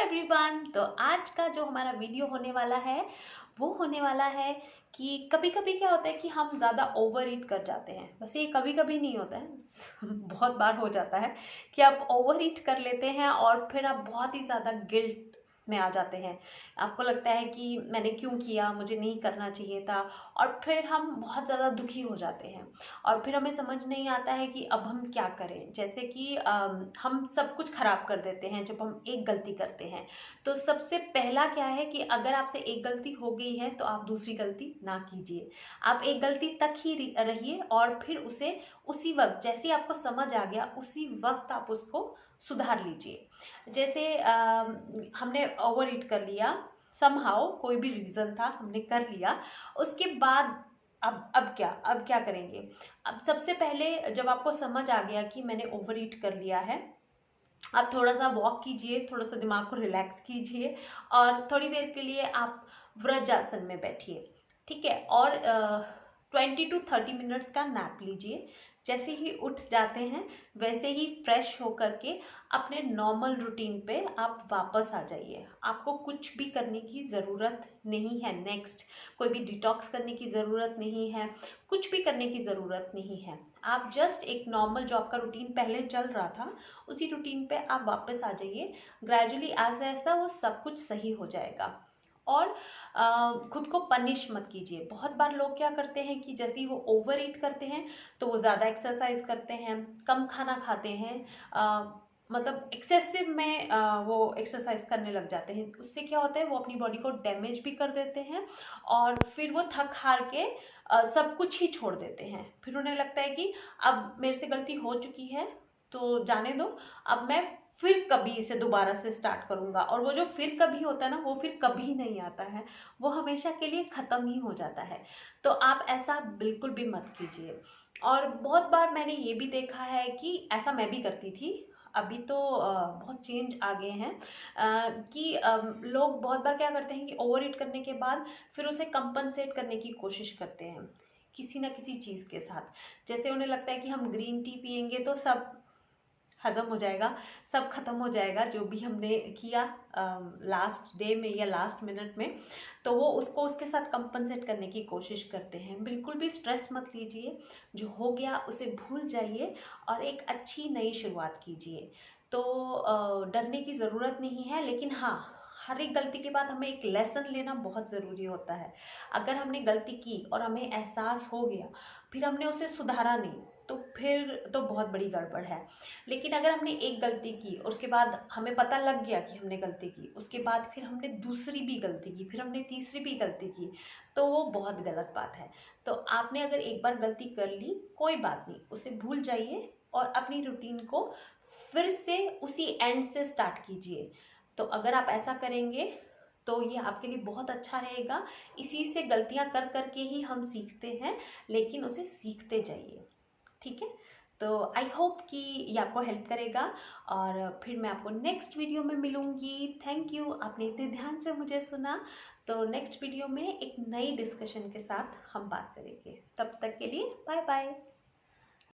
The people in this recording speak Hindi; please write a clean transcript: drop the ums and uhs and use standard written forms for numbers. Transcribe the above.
एवरीवन। तो आज का जो हमारा वीडियो होने वाला है वो होने वाला है कि कभी कभी क्या होता है कि हम ज़्यादा ओवर ईट कर जाते हैं। वैसे ये कभी कभी नहीं होता है बहुत बार हो जाता है कि आप ओवर ईट कर लेते हैं और फिर आप बहुत ही ज़्यादा गिल्ट में आ जाते हैं। आपको लगता है कि मैंने क्यों किया, मुझे नहीं करना चाहिए था, और फिर हम बहुत ज़्यादा दुखी हो जाते हैं और फिर हमें समझ नहीं आता है कि अब हम क्या करें। जैसे कि हम सब कुछ खराब कर देते हैं जब हम एक गलती करते हैं। तो सबसे पहला क्या है कि अगर आपसे एक गलती हो गई है तो आप दूसरी गलती ना कीजिए। आप एक गलती तक ही रहिए और फिर उसे उसी वक्त, जैसे ही आपको समझ आ गया उसी वक्त आप उसको सुधार लीजिए। जैसे हमने ओवर ईट कर लिया, समहाउ कोई भी रीज़न था, हमने कर लिया। उसके बाद अब क्या करेंगे। अब सबसे पहले जब आपको समझ आ गया कि मैंने ओवर ईट कर लिया है, आप थोड़ा सा वॉक कीजिए, थोड़ा सा दिमाग को रिलैक्स कीजिए और थोड़ी देर के लिए आप वज्रासन में बैठिए। ठीक है, और 20 to 30 मिनट्स का नैप लीजिए। जैसे ही उठ जाते हैं वैसे ही फ्रेश होकर के अपने नॉर्मल रूटीन पे आप वापस आ जाइए। आपको कुछ भी करने की ज़रूरत नहीं है। नेक्स्ट कोई भी डिटॉक्स करने की ज़रूरत नहीं है, कुछ भी करने की ज़रूरत नहीं है। आप जस्ट एक नॉर्मल जो आपका रूटीन पहले चल रहा था उसी रूटीन पे आप वापस आ जाइए। ग्रेजुअली ऐसा ऐसा वो सब कुछ सही हो जाएगा। और खुद को पनिश मत कीजिए। बहुत बार लोग क्या करते हैं कि जैसे ही वो ओवर ईट करते हैं तो वो ज़्यादा एक्सरसाइज करते हैं, कम खाना खाते हैं, मतलब एक्सेसिव में वो एक्सरसाइज करने लग जाते हैं। उससे क्या होता है, वो अपनी बॉडी को डैमेज भी कर देते हैं और फिर वो थक हार के सब कुछ ही छोड़ देते हैं। फिर उन्हें लगता है कि अब मेरे से गलती हो चुकी है तो जाने दो, अब मैं फिर कभी इसे दोबारा से स्टार्ट करूंगा। और वो जो फिर कभी होता है ना, वो फिर कभी नहीं आता है, वो हमेशा के लिए ख़त्म ही हो जाता है। तो आप ऐसा बिल्कुल भी मत कीजिए। और बहुत बार मैंने ये भी देखा है कि ऐसा मैं भी करती थी, अभी तो बहुत चेंज आ गए हैं, कि लोग बहुत बार क्या करते हैं कि ओवर ईट करने के बाद फिर उसे कंपनसेट करने की कोशिश करते हैं किसी ना किसी चीज़ के साथ। जैसे उन्हें लगता है कि हम ग्रीन टी पियेंगे तो सब हजम हो जाएगा, सब खत्म हो जाएगा जो भी हमने किया लास्ट डे में या लास्ट मिनट में। तो वो उसको उसके साथ कंपनसेट करने की कोशिश करते हैं। बिल्कुल भी स्ट्रेस मत लीजिए, जो हो गया उसे भूल जाइए और एक अच्छी नई शुरुआत कीजिए। तो डरने की ज़रूरत नहीं है, लेकिन हाँ, हर एक गलती के बाद हमें एक लेसन लेना बहुत ज़रूरी होता है। अगर हमने गलती की और हमें एहसास हो गया, फिर हमने उसे सुधारा नहीं, तो फिर तो बहुत बड़ी गड़बड़ है। लेकिन अगर हमने एक गलती की, उसके बाद हमें पता लग गया कि हमने गलती की, उसके बाद फिर हमने दूसरी भी गलती की, फिर हमने तीसरी भी गलती की, तो वो बहुत गलत बात है। तो आपने अगर एक बार गलती कर ली, कोई बात नहीं, उसे भूल जाइए और अपनी रूटीन को फिर से उसी एंड से स्टार्ट कीजिए। तो अगर आप ऐसा करेंगे तो ये आपके लिए बहुत अच्छा रहेगा। इसी से गलतियां कर करके ही हम सीखते हैं, लेकिन उसे सीखते जाइए। ठीक है, तो आई होप कि ये आपको हेल्प करेगा और फिर मैं आपको नेक्स्ट वीडियो में मिलूंगी। थैंक यू, आपने इतने ध्यान से मुझे सुना। तो नेक्स्ट वीडियो में एक नई डिस्कशन के साथ हम बात करेंगे। तब तक के लिए बाय बाय।